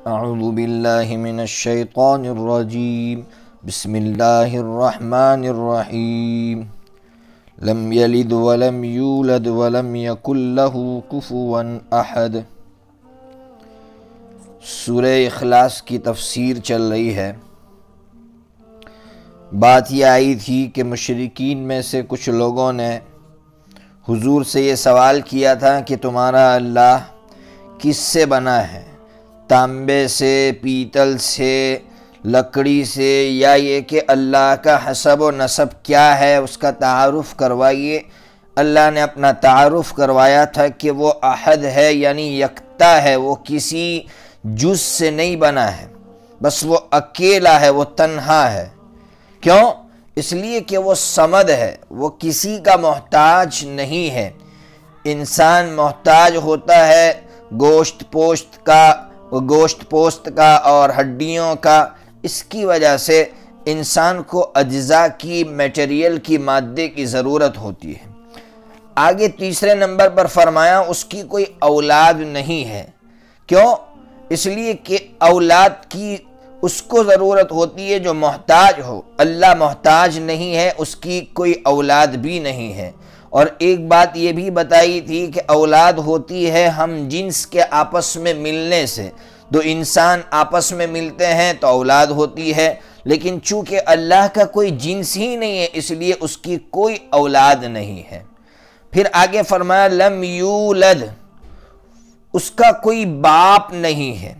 اعوذ باللہ من الشیطان الرجیم بسم اللہ الرحمن الرحیم لم یلد ولم یولد ولم یکن لہ کفوا احد۔ سورہ اخلاص کی تفسیر چل رہی ہے۔ بات یہ آئی تھی کہ مشرکین میں سے کچھ لوگوں نے حضور سے یہ سوال کیا تھا کہ تمہارا اللہ کس سے بنا ہے، تانبے سے، پیتل سے، لکڑی سے، یا یہ کہ اللہ کا حسب و نسب کیا ہے، اس کا تعارف کروائیے۔ اللہ نے اپنا تعارف کروایا تھا کہ وہ احد ہے، یعنی یکتا ہے، وہ کسی جز سے نہیں بنا ہے، بس وہ اکیلا ہے، وہ تنہا ہے۔ کیوں؟ اس لیے کہ وہ صمد ہے، وہ کسی کا محتاج نہیں ہے۔ انسان محتاج ہوتا ہے گوشت پوست کا اور ہڈیوں کا، اس کی وجہ سے انسان کو اجزاء کی، میٹیریل کی، مادے کی ضرورت ہوتی ہے۔ آگے تیسرے نمبر پر فرمایا اس کی کوئی اولاد نہیں ہے۔ کیوں؟ اس لیے کہ اولاد کی اس کو ضرورت ہوتی ہے جو محتاج ہو۔ اللہ محتاج نہیں ہے، اس کی کوئی اولاد بھی نہیں ہے۔ اور ایک بات یہ بھی بتائی تھی کہ اولاد ہوتی ہے ہم جنس کے آپس میں ملنے سے، دو انسان آپس میں ملتے ہیں تو اولاد ہوتی ہے، لیکن چونکہ اللہ کا کوئی جنس ہی نہیں ہے اس لیے اس کی کوئی اولاد نہیں ہے۔ پھر آگے فرمایا لم یولد، اس کا کوئی باپ نہیں ہے۔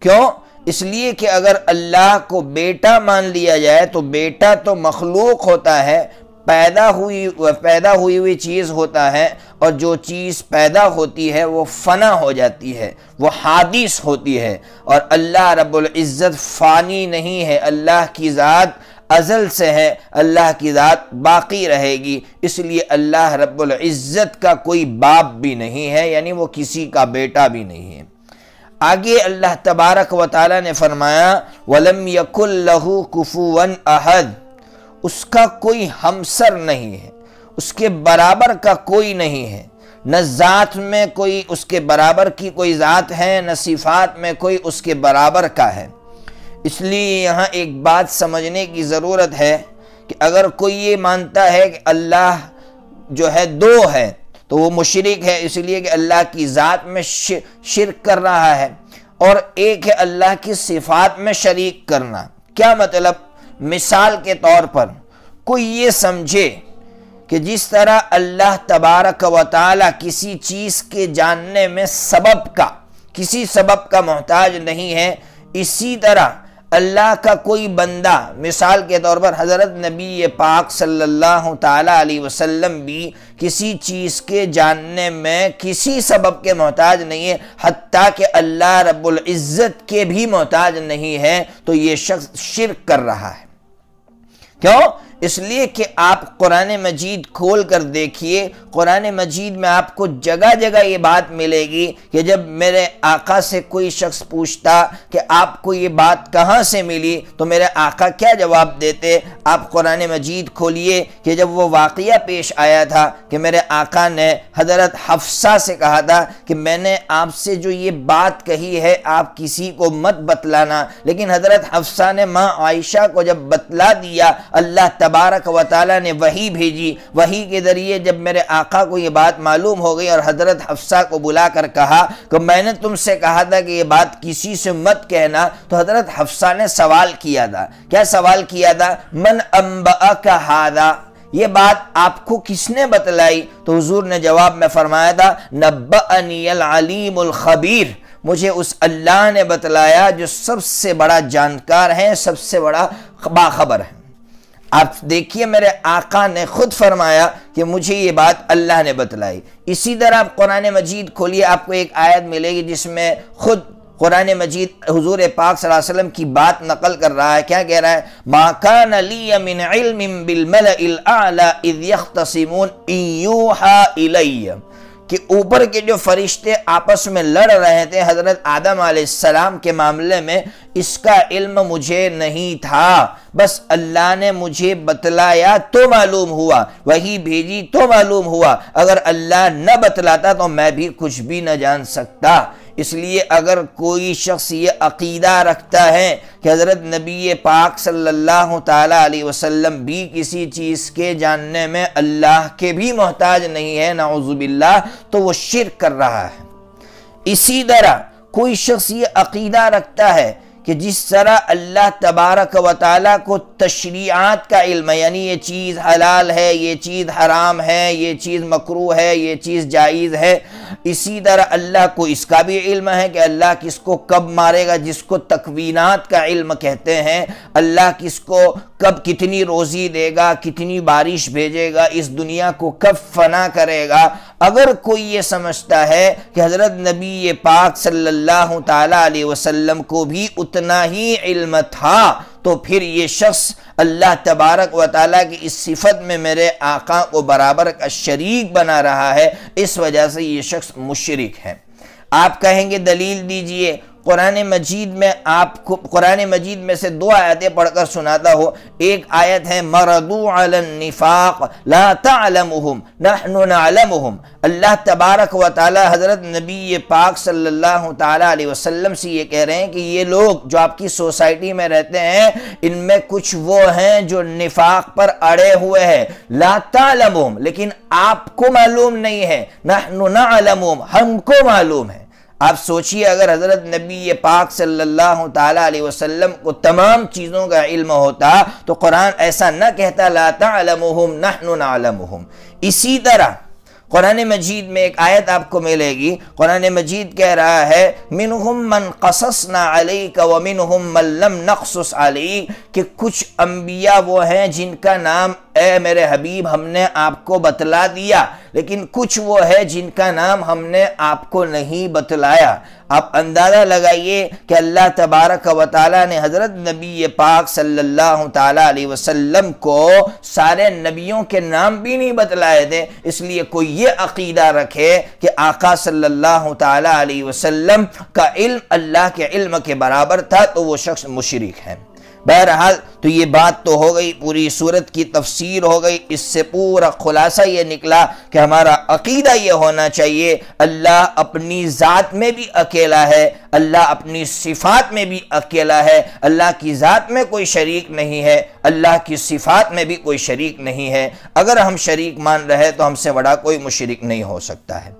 کیوں؟ اس لیے کہ اگر اللہ کو بیٹا مان لیا جائے تو بیٹا تو مخلوق ہوتا ہے، پیدا ہوئی ہوئی چیز ہوتا ہے، اور جو چیز پیدا ہوتی ہے وہ فنا ہو جاتی ہے، وہ حادث ہوتی ہے، اور اللہ رب العزت فانی نہیں ہے۔ اللہ کی ذات ازل سے ہے، اللہ کی ذات باقی رہے گی، اس لیے اللہ رب العزت کا کوئی باپ بھی نہیں ہے، یعنی وہ کسی کا بیٹا بھی نہیں ہے۔ آگے اللہ تبارک و تعالی نے فرمایا وَلَمْ يَكُنْ لَهُ كُفُوًا أَحَدٌ، اس کا کوئی ہمسر نہیں ہے، اس کے برابر کا کوئی نہیں ہے، نہ ذات میں کوئی اس کے برابر کی کوئی ذات ہے، نہ صفات میں کوئی اس کے برابر کا ہے۔ اس لیے یہاں ایک بات سمجھنے کی ضرورت ہے کہ اگر کوئی یہ مانتا ہے کہ اللہ جو ہے دو ہے تو وہ مشرک ہے، اس لیے کہ اللہ کی ذات میں شرک کر رہا ہے، اور ایک ہے اللہ کی صفات میں شریک کرنا۔ کیا مطلب؟ مثال کے طور پر کوئی یہ سمجھے کہ جس طرح اللہ تبارک و تعالی کسی چیز کے جاننے میں کسی سبب کا محتاج نہیں ہے، اسی طرح اللہ کا کوئی بندہ، مثال کے طور پر حضرت نبی پاک صلی اللہ تعالیٰ علیہ وسلم بھی کسی چیز کے جاننے میں کسی سبب کے محتاج نہیں ہے، حتیٰ کہ اللہ رب العزت کے بھی محتاج نہیں ہے، تو یہ شخص شرک کر رہا ہے۔ کیوں؟ اس لیے کہ آپ قرآن مجید کھول کر دیکھیے، قرآن مجید میں آپ کو جگہ جگہ یہ بات ملے گی کہ جب میرے آقا سے کوئی شخص پوچھتا کہ آپ کو یہ بات کہاں سے ملی تو میرے آقا کیا جواب دیتے؟ آپ قرآن مجید کھولیے کہ جب وہ واقعہ پیش آیا تھا کہ میرے آقا نے حضرت حفصہ سے کہا تھا کہ میں نے آپ سے جو یہ بات کہی ہے آپ کسی کو مت بتلانا، لیکن حضرت حفصہ نے ماں عائشہ کو جب بتلا دیا، اللہ تبارک و تعالیٰ نے وحی بھیجی، وحی کے ذریعے جب میرے آقا کو یہ بات معلوم ہو گئی اور حضرت حفصہ کو بلا کر کہا کہ میں نے تم سے کہا تھا کہ یہ بات کسی سے مت کہنا، تو حضرت حفصہ نے سوال کیا تھا۔ کیا سوال کیا تھا؟ من انبأک ھذا، یہ بات آپ کو کس نے بتلائی؟ تو حضور نے جواب میں فرمایا تھا نبأنی العلیم الخبیر، مجھے اس اللہ نے بتلایا جو سب سے بڑا جانکار ہے، سب سے بڑا باخبر ہے۔ آپ دیکھیے میرے آقا نے خود فرمایا کہ مجھے یہ بات اللہ نے بتلائی۔ اسی طرح آپ قرآن مجید کھولیے، آپ کو ایک آیت ملے گی جس میں خود قرآن مجید حضور پاک صلی اللہ علیہ وسلم کی بات نقل کر رہا ہے۔ کیا کہہ رہا ہے؟ ما کان لی من علم بالملأ الاعلی اذ یختصمون ان یوحى الی، کہ اوپر کے جو فرشتے آپس میں لڑ رہے تھے حضرت آدم علیہ السلام کے معاملے میں، اس کا علم مجھے نہیں تھا، بس اللہ نے مجھے بتلایا تو معلوم ہوا، وہی بھیجی تو معلوم ہوا، اگر اللہ نہ بتلاتا تو میں بھی کچھ بھی نہ جان سکتا۔ اس لیے اگر کوئی شخص یہ عقیدہ رکھتا ہے کہ حضرت نبی پاک صلی اللہ تعالیٰ علیہ وسلم بھی کسی چیز کے جاننے میں اللہ کے بھی محتاج نہیں ہے، نعوذ باللہ، تو وہ شرک کر رہا ہے۔ اسی طرح کوئی شخص یہ عقیدہ رکھتا ہے کہ جس طرح اللہ تبارک و تعالیٰ کو تشریعات کا علم ہے، یعنی یہ چیز حلال ہے، یہ چیز حرام ہے، یہ چیز مکروہ ہے، یہ چیز جائز ہے، اسی طرح اللہ کو اس کا بھی علم ہے کہ اللہ کس کو کب مارے گا، جس کو تکوینات کا علم کہتے ہیں، اللہ کس کو کب کتنی روزی دے گا، کتنی بارش بھیجے گا، اس دنیا کو کب فنا کرے گا۔ اگر کوئی یہ سمجھتا ہے کہ حضرت نبی پاک صلی اللہ تعالیٰ علیہ وسلم کو بھی اتنا ہی علم تھا، تو پھر یہ شخص اللہ تبارک و تعالیٰ کی اس صفت میں میرے آقا کو برابر کا شریک بنا رہا ہے، اس وجہ سے یہ شخص مشرک ہے۔ آپ کہیں گے دلیل دیجئے۔ قرآن مجید میں آپ کو قرآن مجید میں سے 2 آیتیں پڑھ کر سناتا ہو۔ ایک آیت ہے مردوا علی النفاق لا تعلمهم نحن نعلمهم۔ اللہ تبارک و تعالی حضرت نبی پاک صلی اللہ تعالی علیہ وسلم سے یہ کہہ رہے ہیں کہ یہ لوگ جو آپ کی سوسائٹی میں رہتے ہیں، ان میں کچھ وہ ہیں جو نفاق پر اڑے ہوئے ہیں، لا تعلمهم، لیکن آپ کو معلوم نہیں ہے، نحن نعلمهم، ہم کو معلوم ہے۔ آپ سوچئے اگر حضرت نبی پاک صلی اللہ تعالیٰ علیہ وسلم کو تمام چیزوں کا علم ہوتا تو قرآن ایسا نہ کہتا لا تعلمهم نحن نعلمهم۔ اسی طرح قرآن مجید میں ایک آیت آپ کو ملے گی، قرآن مجید کہہ رہا ہے منہم من قصصنا علیک ومنہم من لم نقصص علیک، کہ کچھ انبیاء وہ ہیں جن کا نام اے میرے حبیب ہم نے آپ کو بتلا دیا، لیکن کچھ وہ ہے جن کا نام ہم نے آپ کو نہیں بتلایا۔ آپ اندازہ لگائیے کہ اللہ تبارک و تعالیٰ نے حضرت نبی پاک صلی اللہ تعالیٰ علیہ وسلم کو سارے نبیوں کے نام بھی نہیں بتلائے تھے، اس لیے کوئی یہ عقیدہ رکھے کہ آقا صلی اللہ تعالیٰ علیہ وسلم کا علم اللہ کے علم کے برابر تھا تو وہ شخص مشرک ہے۔ بہرحال تو یہ بات تو ہو گئی، پوری سورت کی تفسیر ہو گئی، اس سے پورا خلاصہ یہ نکلا کہ ہمارا عقیدہ یہ ہونا چاہیے اللہ اپنی ذات میں بھی اکیلا ہے، اللہ اپنی صفات میں بھی اکیلا ہے، اللہ کی ذات میں کوئی شریک نہیں ہے، اللہ کی صفات میں بھی کوئی شریک نہیں ہے۔ اگر ہم شریک مان رہے تو ہم سے بڑا کوئی مشرک نہیں ہو سکتا ہے۔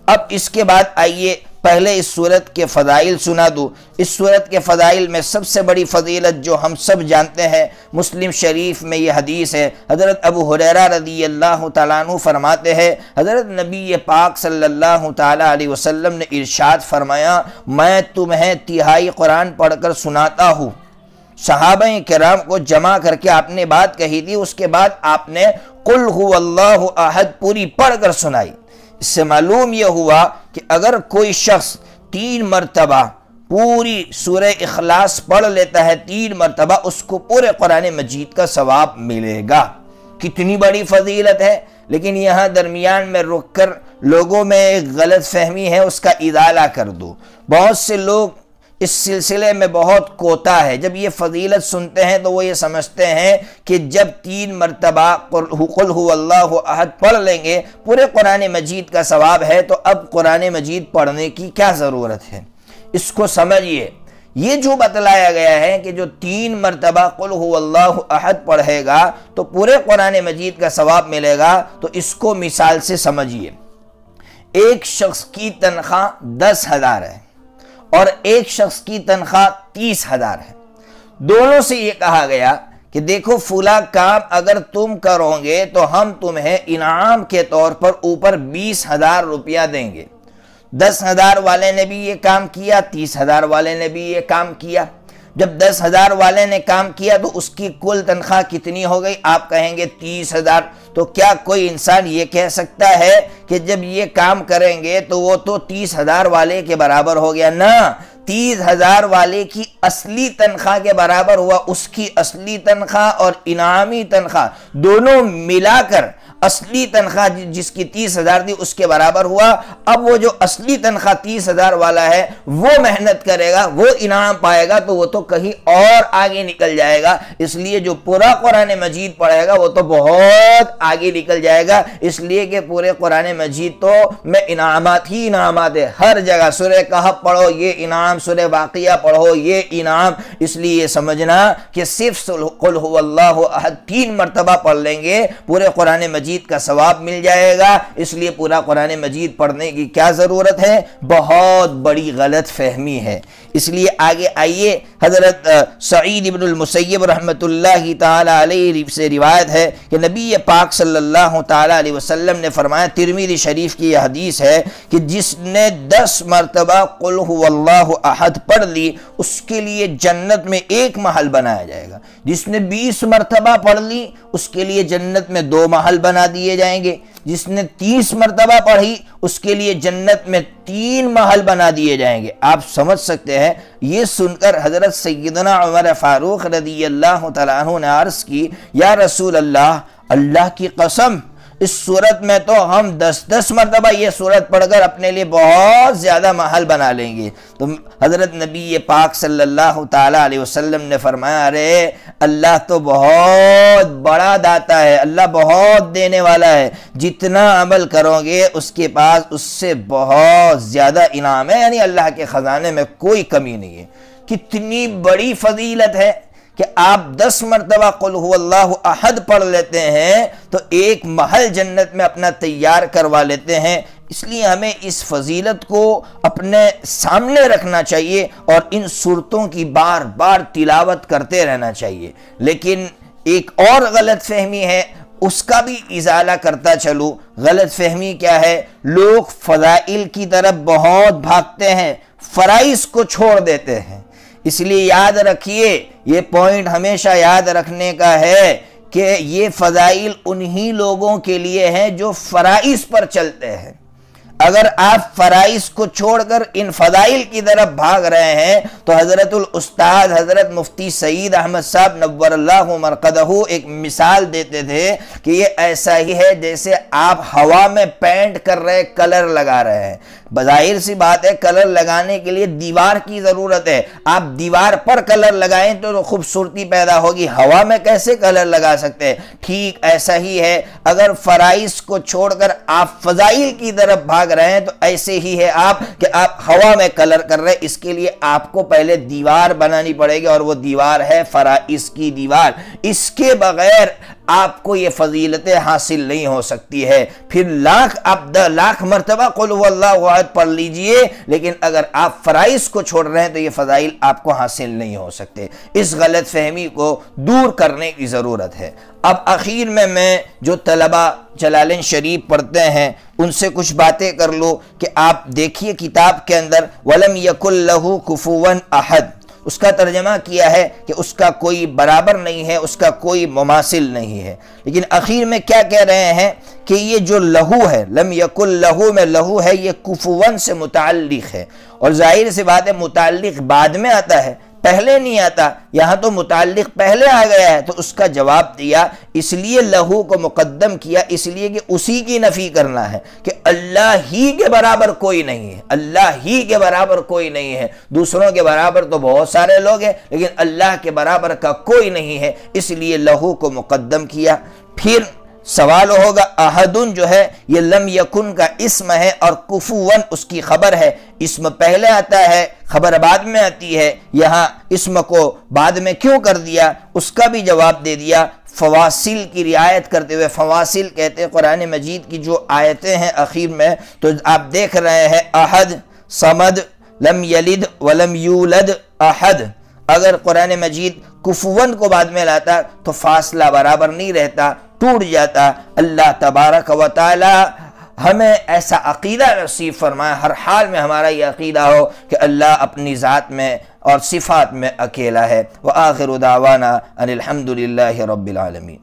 اب اس کے بعد آئیے پہلے اس سورت کے فضائل سنا دوں۔ اس سورت کے فضائل میں سب سے بڑی فضیلت جو ہم سب جانتے ہیں، مسلم شریف میں یہ حدیث ہے، حضرت ابو ہریرہ رضی اللہ تعالیٰ عنہ فرماتے ہیں حضرت نبی پاک صلی اللہ تعالیٰ علیہ وسلم نے ارشاد فرمایا میں تمہیں تہائی قرآن پڑھ کر سناتا ہوں۔ صحابہ کرام کو جمع کر کے آپ نے بات کہی تھی، اس کے بعد آپ نے قل هو اللہ احد پوری پڑھ کر سنائی۔ اس سے معلوم یہ ہوا کہ اگر کوئی شخص 3 مرتبہ پوری سورہ اخلاص پڑھ لیتا ہے، 3 مرتبہ، اس کو پورے قرآن مجید کا ثواب ملے گا۔ کتنی بڑی فضیلت ہے۔ لیکن یہاں درمیان میں رک کر لوگوں میں ایک غلط فہمی ہے، اس کا ازالہ کر دو۔ بہت سے لوگ اس سلسلے میں بہت کوتا ہے، جب یہ فضیلت سنتے ہیں تو وہ یہ سمجھتے ہیں کہ جب 3 مرتبہ قل هو اللہ احد پڑھ لیں گے پورے قرآن مجید کا ثواب ہے، تو اب قرآن مجید پڑھنے کی کیا ضرورت ہے؟ اس کو سمجھیے، یہ جو بتلایا گیا ہے کہ جو 3 مرتبہ قل هو اللہ احد پڑھے گا تو پورے قرآن مجید کا ثواب ملے گا، تو اس کو مثال سے سمجھیے۔ ایک شخص کی تنخواہ 10,000 ہے اور ایک شخص کی تنخواہ 30,000 ہے۔ دونوں سے یہ کہا گیا کہ دیکھو فلاں کام اگر تم کرو گے تو ہم تمہیں انعام کے طور پر اوپر 20,000 روپیہ دیں گے۔ 10,000 والے نے بھی یہ کام کیا، 30,000 والے نے بھی یہ کام کیا۔ جب 10,000 والے نے کام کیا تو اس کی کل تنخواہ کتنی ہو گئی؟ آپ کہیں گے 30,000۔ تو کیا کوئی انسان یہ کہہ سکتا ہے کہ جب یہ کام کریں گے تو وہ تو 30,000 والے کے برابر ہو گیا؟ نہ، 30,000 والے کی اصلی تنخواہ کے برابر ہوا۔ اس کی اصلی تنخواہ اور انعامی تنخواہ دونوں ملا کر اصلی تنخواہ جس کی 30,000 تھی اس کے برابر ہوا. اب وہ جو اصلی تنخواہ 30,000 والا ہے وہ محنت کرے گا, وہ انعام پائے گا, تو وہ تو کہیں اور آگے نکل جائے گا. اس لیے جو پورا قرآن مجید پڑھے گا وہ تو بہت آگے نکل جائے گا, اس لیے کہ پورے قرآن مجید تو میں انعامات ہی انعامات ہے. ہر جگہ سورہ کہف پڑھو یہ انعام, سورہ واقعہ پڑھو یہ انعام. اس لیے یہ سمجھنا کہ صرف قل هو اللہ احد 3 مرتبہ پڑھ لیں گے پورے قرآن مجید کا ثواب مل جائے گا. اس لیے پورا قرآن مجید پڑھنے کی کیا ضرورت ہے؟ بہت بڑی غلط فہمی ہے. اس لیے آگے آئیے, حضرت سعید ابن المسیب رحمۃ اللہ تعالی علیہ سے روایت ہے کہ نبی پاک صلی اللہ تعالی علیہ وسلم نے فرمایا, ترمذی شریف کی یہ حدیث ہے کہ جس نے 10 مرتبہ قل هو اللہ احد پڑھ لی اس کے لیے جنت میں 1 محل بنایا جائے گا. جس نے 20 مرتبہ پڑھ لی اس کے لیے جنت میں 2 محل بنا دیے جائیں گے. جس نے 30 مرتبہ پڑھی اس کے لیے جنت میں 3 محل بنا دیے جائیں گے. آپ سمجھ سکتے ہیں. یہ سن کر حضرت سیدنا عمر فاروق رضی اللہ تعالیٰ عنہ نے عرض کی, یا رسول اللہ, اللہ کی قسم اس صورت میں تو ہم 10 مرتبہ یہ صورت پڑھ کر اپنے لیے بہت زیادہ محل بنا لیں گے. تو حضرت نبی پاک صلی اللہ تعالی علیہ وسلم نے فرمایا, ارے اللہ تو بہت بڑا داتا ہے, اللہ بہت دینے والا ہے, جتنا عمل کرو گے اس کے پاس اس سے بہت زیادہ انعام ہے. یعنی اللہ کے خزانے میں کوئی کمی نہیں ہے. کتنی بڑی فضیلت ہے کہ آپ 10 مرتبہ قل هو اللہ احد پڑھ لیتے ہیں تو 1 محل جنت میں اپنا تیار کروا لیتے ہیں. اس لیے ہمیں اس فضیلت کو اپنے سامنے رکھنا چاہیے اور ان صورتوں کی بار بار تلاوت کرتے رہنا چاہیے. لیکن ایک اور غلط فہمی ہے, اس کا بھی ازالہ کرتا چلوں. غلط فہمی کیا ہے؟ لوگ فضائل کی طرف بہت بھاگتے ہیں, فرائض کو چھوڑ دیتے ہیں. اس لیے یاد رکھیے, یہ پوائنٹ ہمیشہ یاد رکھنے کا ہے کہ یہ فضائل انہی لوگوں کے لیے ہیں جو فرائض پر چلتے ہیں. اگر آپ فرائض کو چھوڑ کر ان فضائل کی طرف بھاگ رہے ہیں تو حضرت الاستاذ حضرت مفتی سعید احمد صاحب نور اللہ مرقدہ ایک مثال دیتے تھے کہ یہ ایسا ہی ہے جیسے آپ ہوا میں پینٹ کر رہے, کلر لگا رہے ہیں. بظاہر سی بات ہے, کلر لگانے کے لیے دیوار کی ضرورت ہے. آپ دیوار پر کلر لگائیں تو خوبصورتی پیدا ہوگی, ہوا میں کیسے کلر لگا سکتے ہیں؟ ٹھیک ایسا ہی ہے, اگر فرائض کو چھوڑ کر آپ فضائل کی طرف بھاگ رہے ہیں تو ایسے ہی ہے آپ کہ آپ ہوا میں کلر کر رہے ہیں. اس کے لیے آپ کو پہلے دیوار بنانی پڑے گی, اور وہ دیوار ہے فرائض کی دیوار. اس کے بغیر آپ کو یہ فضیلتیں حاصل نہیں ہو سکتی ہے. پھر لاکھ مرتبہ قل هو اللہ احد پڑھ لیجئے, لیکن اگر آپ فرائض کو چھوڑ رہے ہیں تو یہ فضائل آپ کو حاصل نہیں ہو سکتے. اس غلط فہمی کو دور کرنے کی ضرورت ہے. اب اخیر میں جو طلبہ جلالین شریف پڑھتے ہیں ان سے کچھ باتیں کر لو کہ آپ دیکھیے کتاب کے اندر وَلَمْ يَكُنْ لَهُ كُفُوًا أَحَدٌ, اس کا ترجمہ کیا ہے کہ اس کا کوئی برابر نہیں ہے, اس کا کوئی مماثل نہیں ہے. لیکن اخیر میں کیا کہہ رہے ہیں کہ یہ جو لہو ہے, لم یکن لہو میں لہو ہے, یہ کفون سے متعلق ہے. اور ظاہر سی بات ہے متعلق بعد میں آتا ہے, پہلے نہیں آتا. یہاں تو متعلق پہلے آ گیا ہے, تو اس کا جواب دیا, اس لیے لہو کو مقدم کیا, اس لیے کہ اسی کی نفی کرنا ہے کہ اللہ ہی کے برابر کوئی نہیں ہے, اللہ ہی کے برابر کوئی نہیں ہے. دوسروں کے برابر تو بہت سارے لوگ ہیں لیکن اللہ کے برابر کا کوئی نہیں ہے, اس لیے لہو کو مقدم کیا. پھر سوال ہوگا احدن جو ہے یہ لم یکن کا اسم ہے اور کفون اس کی خبر ہے. اسم پہلے آتا ہے, خبر بعد میں آتی ہے, یہاں اسم کو بعد میں کیوں کر دیا؟ اس کا بھی جواب دے دیا فواصل کی رعایت کرتے ہوئے. فواصل کہتے ہیں قرآن مجید کی جو آیتیں ہیں اخیر میں, تو آپ دیکھ رہے ہیں احد, صمد, لم یلد ولم یولد احد. اگر قرآن مجید کفون کو بعد میں لاتا تو فاصلہ برابر نہیں رہتا, ٹوٹ جاتا. اللہ تبارک و تعالی ہمیں ایسا عقیدہ نصیب فرمائے, ہر حال میں ہمارا یہ عقیدہ ہو کہ اللہ اپنی ذات میں اور صفات میں اکیلا ہے. وآخر دعوانا ان الحمد للہ رب العالمین.